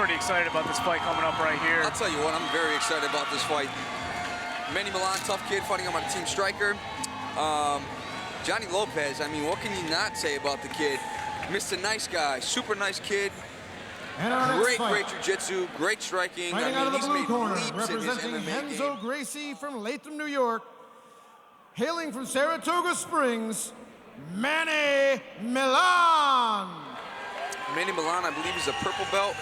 pretty excited about this fight coming up right here. I'll tell you what, I'm very excited about this fight. Manny Millan, tough kid, fighting him on a team striker. Johnny Lopez, I mean, what can you not say about the kid? Mr. Nice Guy, super nice kid. Great jiu-jitsu, great striking. Fighting I mean, out of the he's blue made corner, leaps in his representing MMA Henzo game. Gracie from Latham, New York. Hailing from Saratoga Springs, Manny Millan. Manny Millan, I believe, is a purple belt.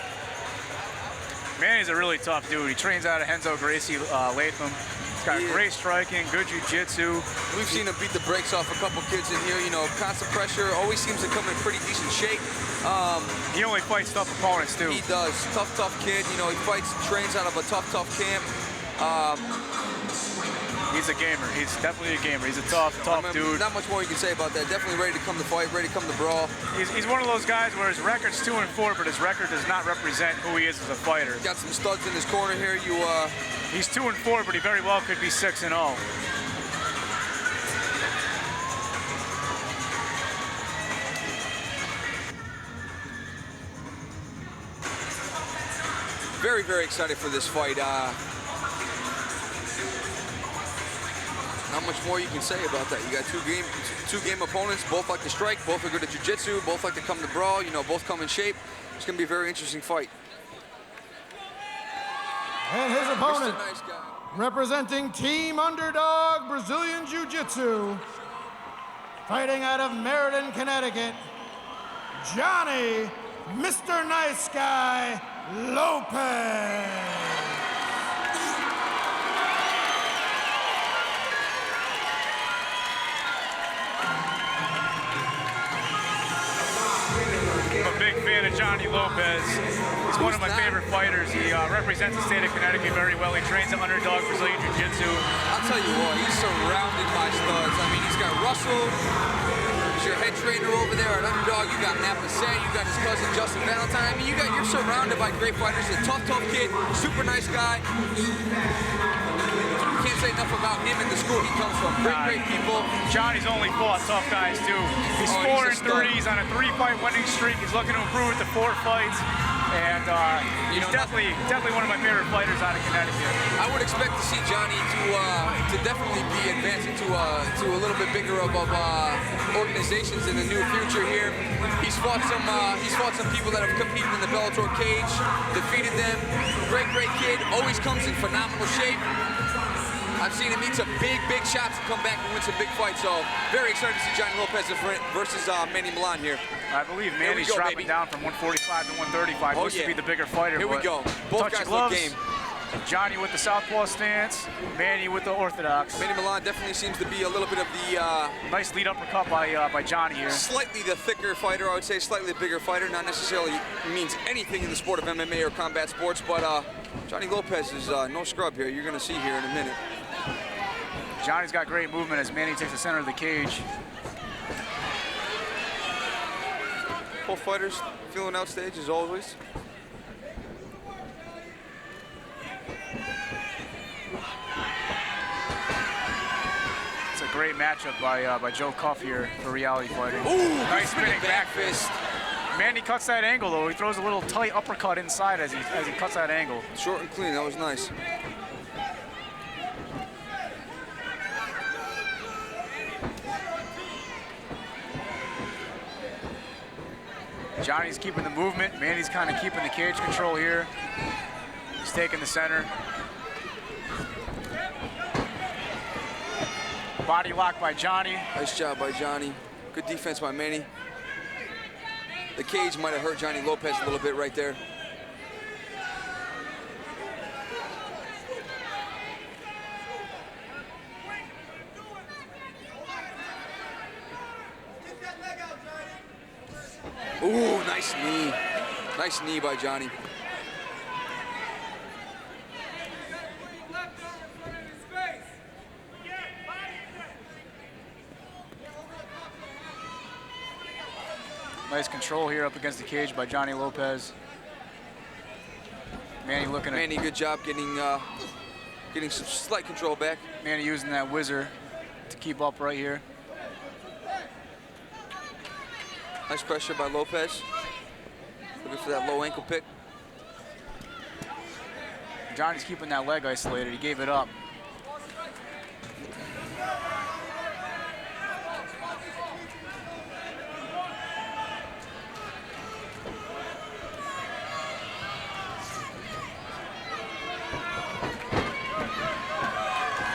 Manny's a really tough dude. He trains out of Henzo Gracie, Latham. He's got great striking, good jiu-jitsu. We've seen him beat the brakes off a couple kids in here. You know, constant pressure, always seems to come in pretty decent shape. He only fights tough opponents, too. He does. Tough kid. You know, he fights, trains out of a tough camp. He's a gamer. He's definitely a gamer. He's a tough dude. Not much more you can say about that. Definitely ready to come to fight, ready to come to brawl. He's one of those guys where his record's 2-4, but his record does not represent who he is as a fighter. Got some studs in his corner here. He's 2-4, but he very well could be 6-0. Very, very excited for this fight. Not much more you can say about that. You got two game opponents, both like to strike, both are good at jiu-jitsu, both like to come to brawl, you know, both come in shape. It's gonna be a very interesting fight. And his opponent, Nice Guy, representing Team Underdog Brazilian Jiu-Jitsu, fighting out of Meriden, Connecticut, Johnny, Mr. Nice Guy, Lopez. I'm a big fan of Johnny Lopez. He's one of my favorite fighters. He represents the state of Connecticut very well. He trains at Underdog Brazilian Jiu-Jitsu. I'll tell you what, he's surrounded by studs. I mean, he's got Russell, he's your head trainer over there at Underdog. You got Matt Bassett, you got his cousin Justin Valentine. I mean, you're surrounded by great fighters. A tough kid, super nice guy. Can't say enough about him and the school he comes from. Great people. Johnny's only fought tough guys too. He's 4-3. He's on a 3-fight winning streak. He's looking to improve it to 4 fights. And he's definitely one of my favorite fighters out of Connecticut. I would expect to see Johnny to definitely be advancing to a little bit bigger of organizations in the near future here. He's fought some people that have competed in the Bellator cage, defeated them. Great kid. Always comes in phenomenal shape. I've seen him eat some big shots and come back and win some big fights. So very excited to see Johnny Lopez versus Manny Millan here. I believe Manny's dropping down from 145 to 135. Oh, Looks to be the bigger fighter. Here we go. Both guys look game. Johnny with the southpaw stance, Manny with the orthodox. Manny Millan definitely seems to be a little bit of the nice lead uppercut by Johnny here. Slightly the thicker fighter, I would say, slightly the bigger fighter. Not necessarily means anything in the sport of MMA or combat sports, but Johnny Lopez is no scrub here. You're going to see here in a minute. Johnny's got great movement as Manny takes the center of the cage. Both fighters feeling outstage as always. It's a great matchup by Joe Cuff here for reality fighting. Ooh, nice spinning back fist. Manny cuts that angle though. He throws a little tight uppercut inside as he cuts that angle. Short and clean. That was nice. Johnny's keeping the movement. Manny's kind of keeping the cage control here. He's taking the center. Body lock by Johnny. Nice job by Johnny. Good defense by Manny. The cage might have hurt Johnny Lopez a little bit right there. Ooh, nice knee. Nice knee by Johnny. Nice control here up against the cage by Johnny Lopez. Manny looking at... Manny, good job getting some slight control back. Manny using that whizzer to keep up right here. Nice pressure by Lopez. Looking for that low ankle pick. Johnny's keeping that leg isolated. He gave it up.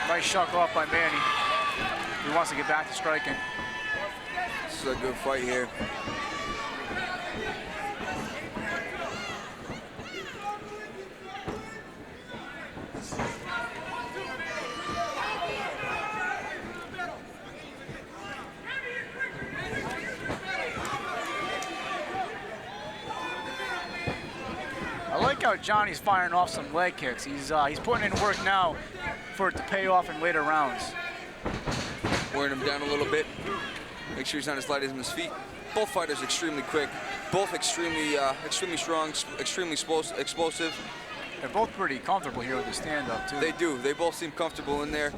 Nice shuck off by Manny. He wants to get back to striking. This is a good fight here. I like how Johnny's firing off some leg kicks. He's putting in work now for it to pay off in later rounds. Wearing him down a little bit. Make sure he's not as light as his feet. Both fighters extremely quick. Both extremely strong, extremely explosive. They're both pretty comfortable here with the stand-up, too. They do. They both seem comfortable in there.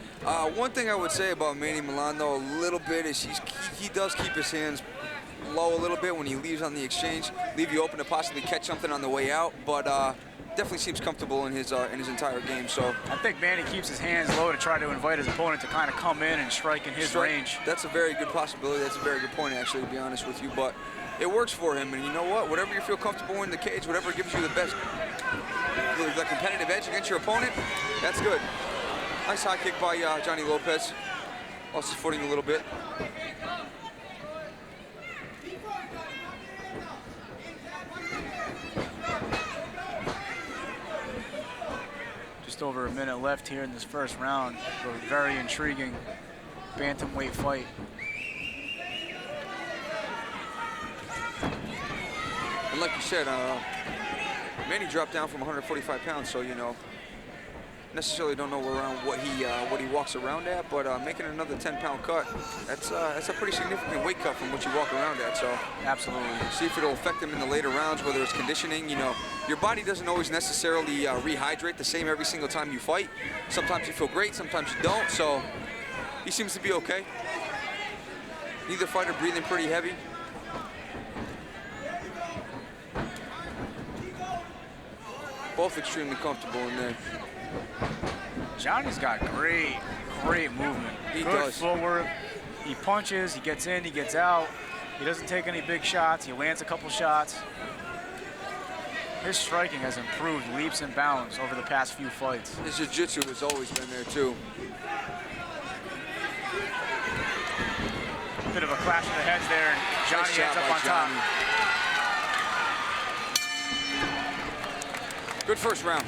One thing I would say about Manny Millan, though, a little bit is he does keep his hands low a little bit when he leaves on the exchange. Leave you open to possibly catch something on the way out, but definitely seems comfortable in his entire game. So I think Manny keeps his hands low to try to invite his opponent to kind of come in and strike in his range. That's a very good possibility. That's a very good point, actually, to be honest with you. But it works for him, and you know what? Whatever you feel comfortable in the cage, whatever gives you the best, the competitive edge against your opponent, that's good. Nice high kick by Johnny Lopez. Lost his footing a little bit. Just over a minute left here in this first round. A very intriguing bantamweight fight. And like you said, Manny dropped down from 145 pounds, so you know, necessarily don't know around what he walks around at, but making another 10-pound cut, that's a pretty significant weight cut from what you walk around at. So absolutely. See if it'll affect him in the later rounds, whether it's conditioning. You know, your body doesn't always necessarily rehydrate the same every single time you fight. Sometimes you feel great, sometimes you don't. So he seems to be okay. Neither fighter breathing pretty heavy. Both extremely comfortable in there. Johnny's got great movement. He Good does. footwork. He punches, he gets in, he gets out. He doesn't take any big shots. He lands a couple shots. His striking has improved leaps and bounds over the past few fights. His jiu-jitsu has always been there too. Bit of a clash of the heads there, and Johnny Nice ends job up by on top. Johnny. Good first round.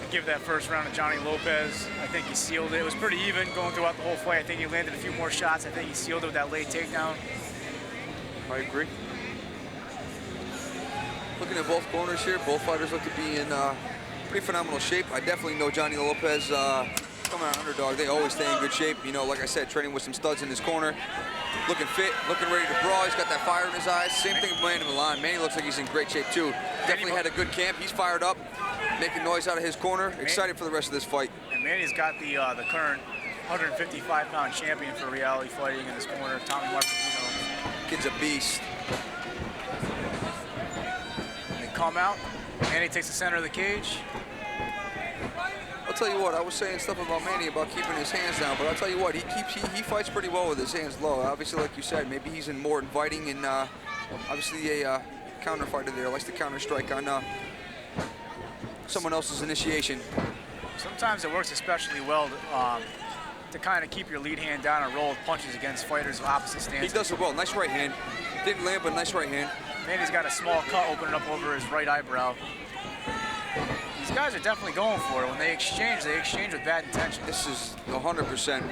Give that first round to Johnny Lopez. I think he sealed it. It was pretty even going throughout the whole fight. I think he landed a few more shots. I think he sealed it with that late takedown. I agree. Looking at both corners here, both fighters look to be in pretty phenomenal shape. I definitely know Johnny Lopez coming out underdog. They always stay in good shape. You know, like I said, training with some studs in his corner. Looking fit, looking ready to brawl. He's got that fire in his eyes. Same thing with Manny Millan. Manny looks like he's in great shape too. Definitely had a good camp. He's fired up, making noise out of his corner. Excited for the rest of this fight. And Manny's got the current 155-pound champion for reality fighting in his corner, Tommy Martino. Kid's a beast. They come out. Manny takes the center of the cage. I'll tell you what, I was saying stuff about Manny about keeping his hands down, but I'll tell you what, he fights pretty well with his hands low. Obviously, like you said, maybe he's in more inviting and obviously a counter fighter there, likes to counter strike on someone else's initiation. Sometimes it works especially well to kind of keep your lead hand down and roll with punches against fighters of opposite stances. He does it well. Nice right hand. Didn't land, but nice right hand. Manny's got a small cut opening up over his right eyebrow. These guys are definitely going for it. When they exchange with bad intention. This is 100%.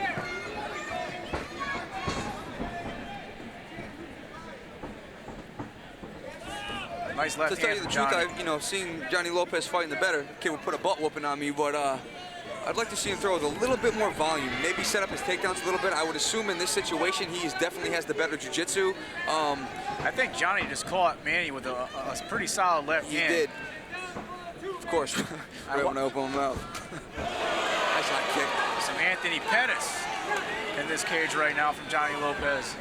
Nice left To tell hand you the from truth, Johnny. I've seen Johnny Lopez fighting the better. The kid would put a butt whooping on me, but I'd like to see him throw with a little bit more volume. Maybe set up his takedowns a little bit. I would assume in this situation he definitely has the better jiu-jitsu. I think Johnny just caught Manny with a pretty solid left hand. He did. Of course, right when I open him out. Nice high kick. Some Anthony Pettis in this cage right now from Johnny Lopez.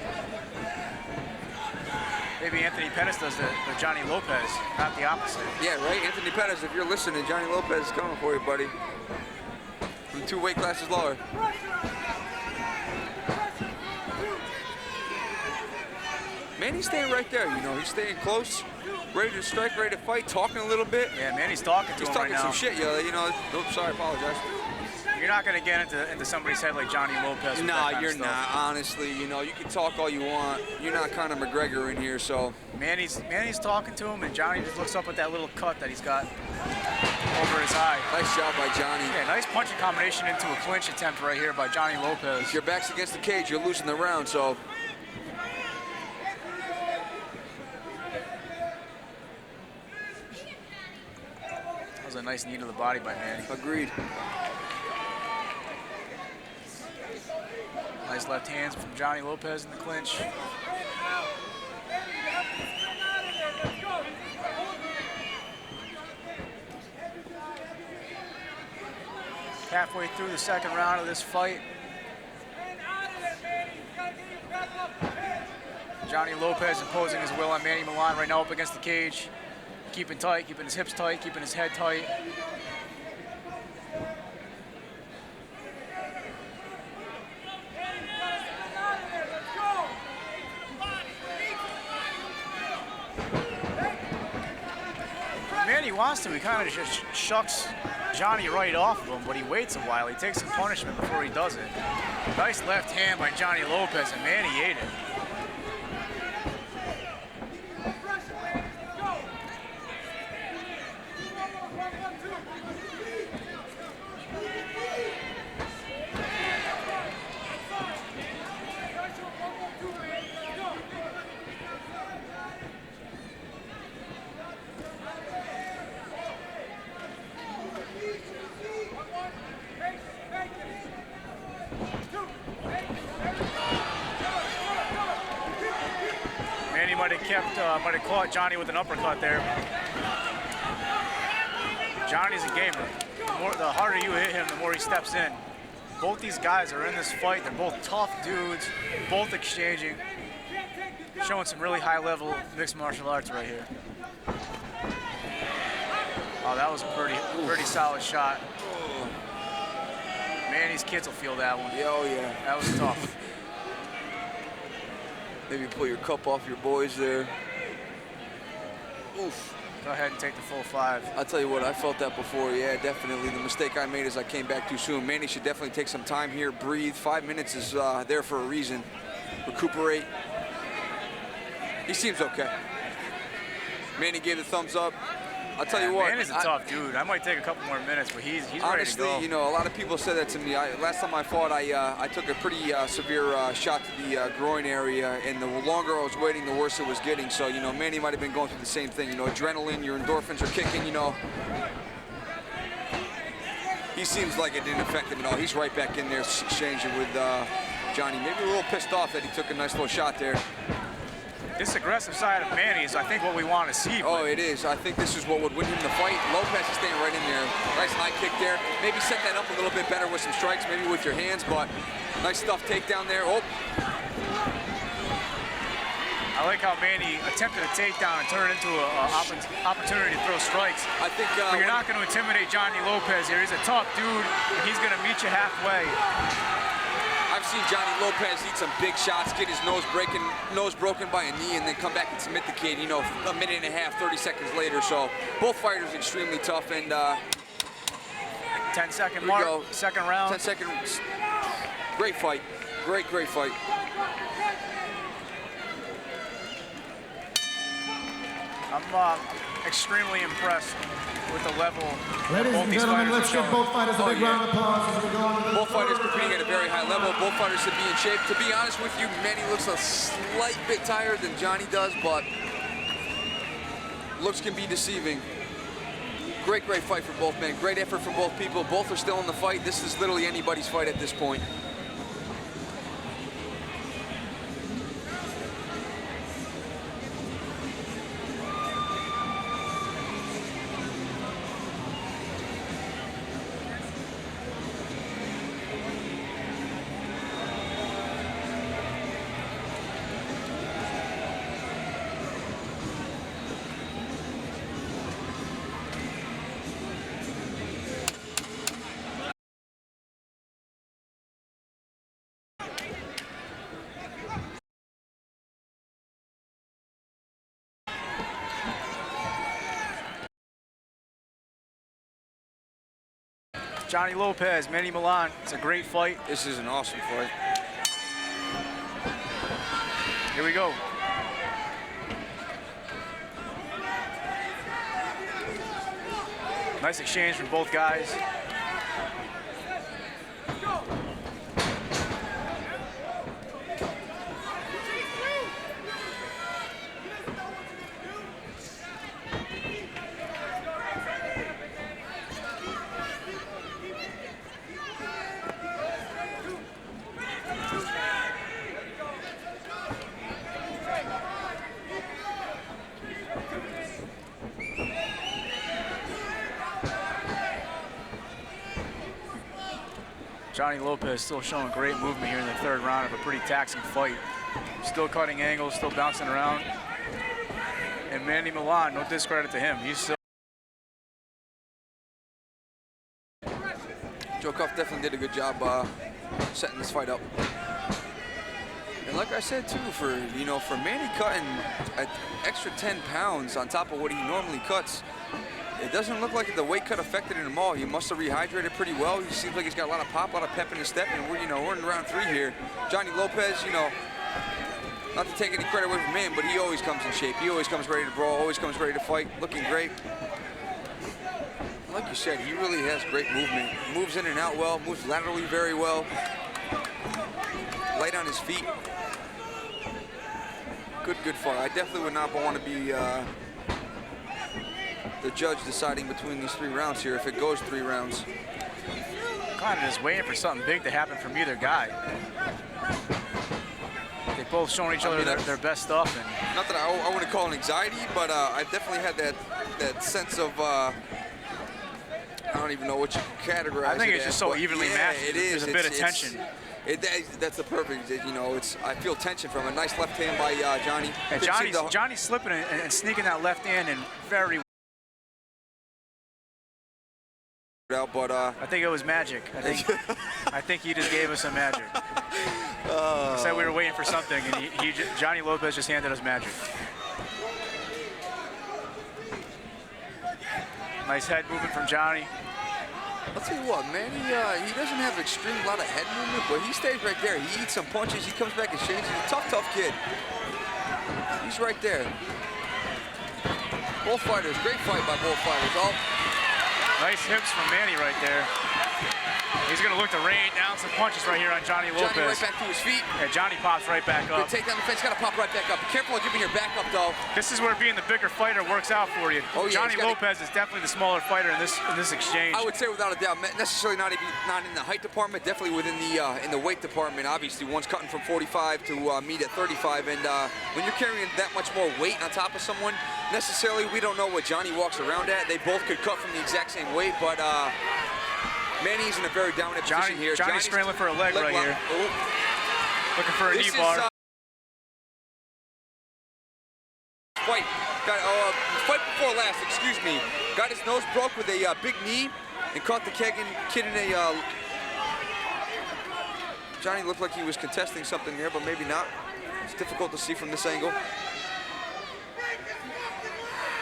Maybe Anthony Pettis does the Johnny Lopez, not the opposite. Yeah, right? Anthony Pettis, if you're listening, Johnny Lopez is coming for you, buddy. From 2 weight classes lower. Manny's staying right there, you know. He's staying close, ready to strike, ready to fight, talking a little bit. Yeah, Manny's talking to him right now. He's talking some shit, yo. You know, oops, sorry, I apologize. You're not going to get into somebody's head like Johnny Lopez. Nah, you're not, honestly. You know, you can talk all you want. You're not Conor McGregor in here, so. Manny's talking to him, and Johnny just looks up at that little cut that he's got over his eye. Nice job by Johnny. Yeah, nice punching combination into a clinch attempt right here by Johnny Lopez. If your back's against the cage, you're losing the round, so. That was a nice knee to the body by Manny. Agreed. Nice left hands from Johnny Lopez in the clinch. Halfway through the second round of this fight. Johnny Lopez imposing his will on Manny Millan right now up against the cage. Keeping tight, keeping his hips tight, keeping his head tight. Manny wants to, he kind of just shucks Johnny right off of him, but he waits a while. He takes some punishment before he does it. Nice left hand by Johnny Lopez, and Manny ate it. Might have caught Johnny with an uppercut there. Johnny's a gamer. The harder you hit him, the more he steps in. Both these guys are in this fight. They're both tough dudes, both exchanging, showing some really high-level mixed martial arts right here. Oh, that was a pretty solid shot. Manny's kids will feel that one. Oh, yeah. That was tough. Maybe pull your cup off your boys there. Oof. Go ahead and take the full 5. I'll tell you what, I felt that before. Yeah, definitely. The mistake I made is I came back too soon. Manny should definitely take some time here, breathe. 5 minutes is there for a reason. Recuperate. He seems okay. Manny gave the thumbs up. I'll tell you what. Manny's a tough dude. I might take a couple more minutes, but he's honestly, ready to go. You know, a lot of people said that to me. Last time I fought, I took a pretty severe shot to the groin area, and the longer I was waiting, the worse it was getting. So, you know, Manny might have been going through the same thing. You know, adrenaline, your endorphins are kicking, you know. He seems like it didn't affect him at all. He's right back in there exchanging with Johnny. Maybe a little pissed off that he took a nice little shot there. This aggressive side of Manny is, I think, what we want to see. Oh, it is. I think this is what would win him the fight. Lopez is staying right in there. Nice high kick there. Maybe set that up a little bit better with some strikes, maybe with your hands, but nice stuff takedown there. Oh. I like how Manny attempted a takedown and turned it into an opportunity to throw strikes. I think but you're not going to intimidate Johnny Lopez here. He's a tough dude, and he's going to meet you halfway. I've seen Johnny Lopez eat some big shots, get his nose broken by a knee, and then come back and submit the kid, you know, a minute and a half, 30 seconds later. So both fighters extremely tough, and 10-second mark, go. Second round. 10 seconds. Great fight. Great fight. I'm extremely impressed with the level. Ladies and gentlemen, let's give both fighters a big round of applause as we go on to the both fighters competing at a very high level. Both fighters should be in shape. To be honest with you, Manny looks a slight bit tired than Johnny does, but Looks can be deceiving. Great fight for both men. Great effort from both people. Both are still in the fight. This is literally anybody's fight at this point. Johnny Lopez, Manny Millan. It's a great fight. This is an awesome fight. Here we go. Nice exchange from both guys. Johnny Lopez still showing great movement here in the third round of a pretty taxing fight. Still cutting angles, still bouncing around. And Manny Millan, no discredit to him. He's still. Joe Cuff definitely did a good job setting this fight up. And like I said too, for Manny cutting an extra 10 pounds on top of what he normally cuts, it doesn't look like the weight cut affected him at all. He must have rehydrated pretty well. He seems like he's got a lot of pop, a lot of pep in his step, and we're in round 3 here. Johnny Lopez, not to take any credit away from him, but he always comes in shape. He always comes ready to brawl, always comes ready to fight, looking great. Like you said, he really has great movement. Moves in and out well, moves laterally very well. Light on his feet. Good fight. I definitely would not want to be the judge deciding between these 3 rounds here if it goes 3 rounds. Kind of just waiting for something big to happen from either guy. They've both shown each other their best stuff. And not that I wouldn't call it anxiety, but I've definitely had that sense of I don't even know what you categorize. I think it it's as, just so evenly matched. It is. There's a bit of tension. That's the perfect. I feel tension from a nice left hand by Johnny. And Johnny's slipping and sneaking that left hand and very. But I think it was magic. I think he just gave us some magic. He said we were waiting for something, and Johnny Lopez just handed us magic. Nice head movement from Johnny. I'll tell you what, man, he doesn't have a lot of head movement, but he stays right there. He eats some punches, he comes back and shades. He's a tough kid. He's right there. Both fighters, great fight by both fighters. Nice hips from Manny right there. He's going to look to rain down some punches right here on Johnny Lopez. Johnny right back to his feet. Yeah, Johnny pops right back up. Good takedown defense, got to pop right back up. Be careful of giving your back up, though. This is where being the bigger fighter works out for you. Oh, yeah, Johnny Lopez is definitely the smaller fighter in this exchange. I would say without a doubt, necessarily not in the height department, definitely within in the weight department. Obviously, one's cutting from 45 to meet at 35, and when you're carrying that much more weight on top of someone, necessarily we don't know what Johnny walks around at. They both could cut from the exact same weight, but Manny's in a very dominant position here. Johnny's scrambling for a leg right here. Oh. Looking for a knee bar. Fight before last, excuse me. Got his nose broke with a big knee and caught the kid in a... Johnny looked like he was contesting something there, but maybe not. It's difficult to see from this angle.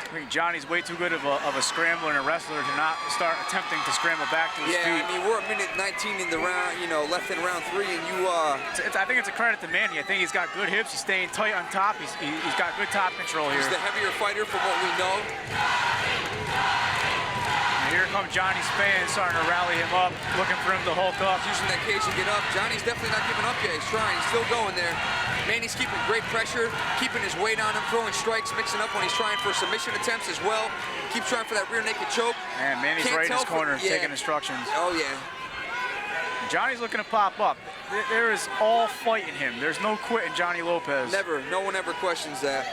I think Johnny's way too good of a scrambler and a wrestler to not start attempting to scramble back to his feet. Yeah, I mean, we're a minute 19 in the round, left in round 3, and you... I think it's a credit to Manny. I think he's got good hips. He's staying tight on top. He's got good top control here. He's the heavier fighter from what we know. And here come Johnny's fans starting to rally him up, looking for him to hulk up. Using that cage to get up. Johnny's definitely not giving up yet. He's trying. He's still going there. Manny's keeping great pressure, keeping his weight on him, throwing strikes, mixing up when he's trying for submission attempts as well. Keeps trying for that rear naked choke. And Manny's right in his corner, taking instructions. Oh, yeah. Johnny's looking to pop up. There is all fight in him. There's no quit in Johnny Lopez. Never. No one ever questions that.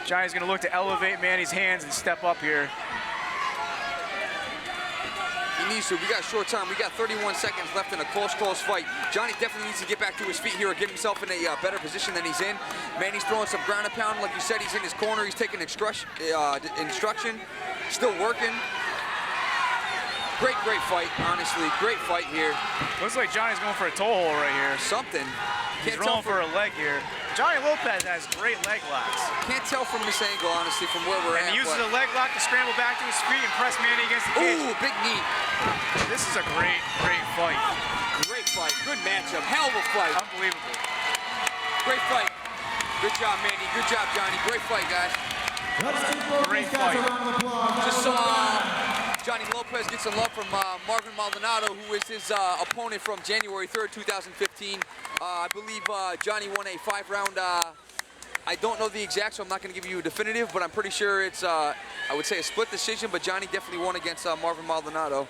Johnny's going to look to elevate Manny's hands and step up here. He needs to. We got short time. We got 31 seconds left in a close fight. Johnny definitely needs to get back to his feet here or get himself in a better position than he's in. Manny's throwing some ground and pound. Like you said, he's in his corner. He's taking instruction. Still working. Great fight, honestly. Great fight here. Looks like Johnny's going for a toe hold right here. Something. He's rolling for a leg here. Johnny Lopez has great leg locks. Can't tell from this angle, honestly, from where we're at. And he uses the leg lock to scramble back to his feet and press Manny against the cage. Ooh, big knee. This is a great fight. Great fight. Good matchup. Hell of a fight. Unbelievable. Great fight. Good job, Manny. Good job, Johnny. Great fight, guys. Great fight. Just saw Johnny Lopez get some love from Marvin Maldonado, who is his opponent from January 3rd, 2015. I believe Johnny won a 5-round, I don't know the exact, so I'm not going to give you a definitive, but I'm pretty sure it's, I would say a split decision, but Johnny definitely won against Marvin Maldonado.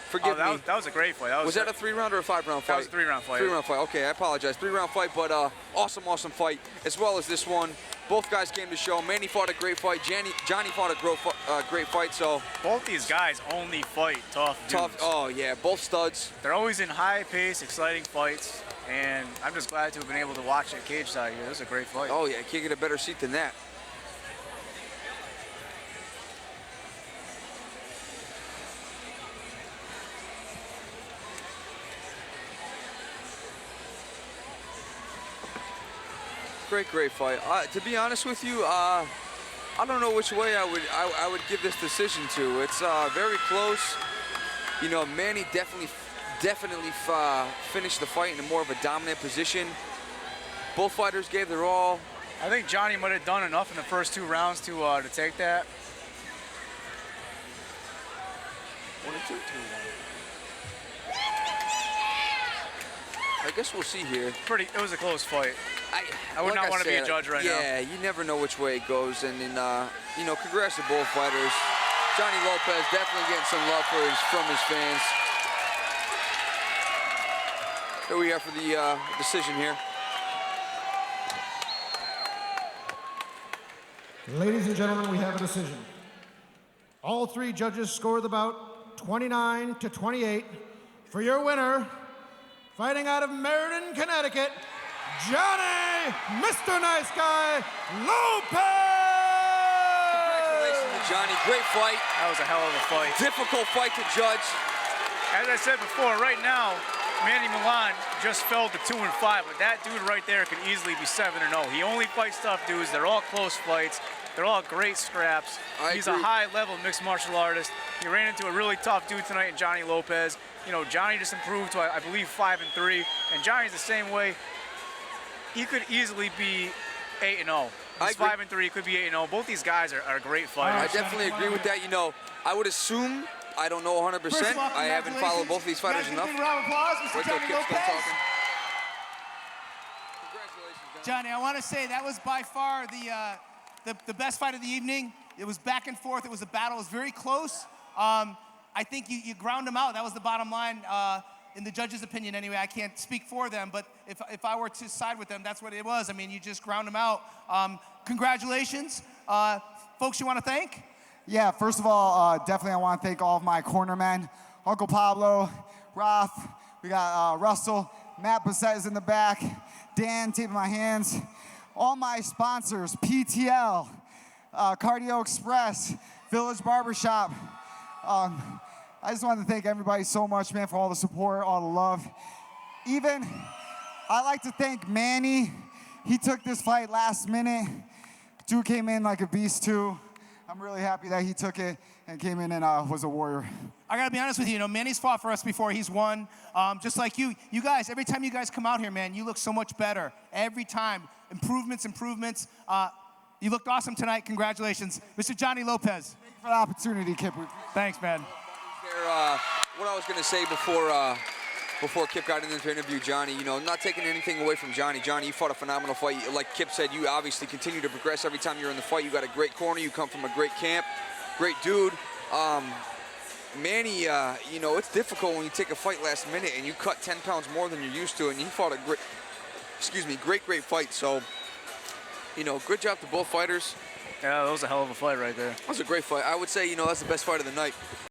Forgive me. That was a great fight. Was that a 3-round or a 5-round fight? That was a 3-round fight. 3-round fight. Okay, I apologize. 3-round fight, but awesome fight, as well as this one. Both guys came to show. Manny fought a great fight. Johnny fought a great fight. So both these guys only fight tough dudes. Oh yeah, both studs. They're always in high-paced, exciting fights, and I'm just glad to have been able to watch it cage side here. This is a great fight. Oh yeah, can't get a better seat than that. Great fight. To be honest with you, I don't know which way I would give this decision to. It's very close. You know, Manny definitely finished the fight in more of a dominant position. Both fighters gave their all. I think Johnny might have done enough in the first 2 rounds to take that. 1 and 2, 2 1. I guess we'll see here. It was a close fight. I would like not want to be a judge right now. Yeah, you never know which way it goes. And then, you know, congrats to both fighters. Johnny Lopez definitely getting some love from his fans. Here we are for the decision here. Ladies and gentlemen, we have a decision. All 3 judges scored the bout 29-28 for your winner, fighting out of Meriden, Connecticut, Johnny, Mr. Nice Guy, Lopez! Congratulations to Johnny, great fight. That was a hell of a fight. Difficult fight to judge. As I said before, right now, Manny Millan just fell to 2 and 5, but that dude right there could easily be 7 and 0. He only fights tough dudes. They're all close fights. They're all great scraps. He's a high-level mixed martial artist. He ran into a really tough dude tonight in Johnny Lopez. You know, Johnny just improved to, I believe, 5 and 3, and Johnny's the same way. He could easily be 8 and 0. He's 5 and 3. He could be 8 and 0. Both these guys are great fighters. I definitely agree with that. You know, I would assume. I don't know 100%. I haven't followed both these fighters enough. Round of applause, Mr. Johnny Lopez. Congratulations, Johnny, I want to say that was by far the best fight of the evening. It was back and forth. It was a battle. It was very close. I think you ground him out. That was the bottom line. In the judge's opinion anyway. I can't speak for them, but if I were to side with them, that's what it was. I mean, you just ground them out. Congratulations. Folks you want to thank? Yeah, first of all, definitely I want to thank all of my cornermen. Uncle Pablo, Roth, we got Russell, Matt Bassett is in the back, Dan taping my hands, all my sponsors, PTL, Cardio Express, Village Barbershop. I just want to thank everybody so much, man, for all the support, all the love. Even, I like to thank Manny. He took this fight last minute. Dude came in like a beast, too. I'm really happy that he took it and came in and was a warrior. I gotta be honest with you, Manny's fought for us before. He's won. Just like you guys, every time you guys come out here, man, you look so much better. Every time. Improvements. You looked awesome tonight. Congratulations. Mr. Johnny Lopez. Thank you for the opportunity, Kip. Thanks, man. What I was going to say before Kip got into the interview, Johnny, you know, not taking anything away from Johnny. Johnny, you fought a phenomenal fight. Like Kip said, you obviously continue to progress every time you're in the fight. You got a great corner. You come from a great camp. Great dude. Manny, you know, it's difficult when you take a fight last minute and you cut 10 pounds more than you're used to, and he fought a great fight. So, you know, good job to both fighters. Yeah, that was a hell of a fight right there. That was a great fight. I would say, you know, that's the best fight of the night.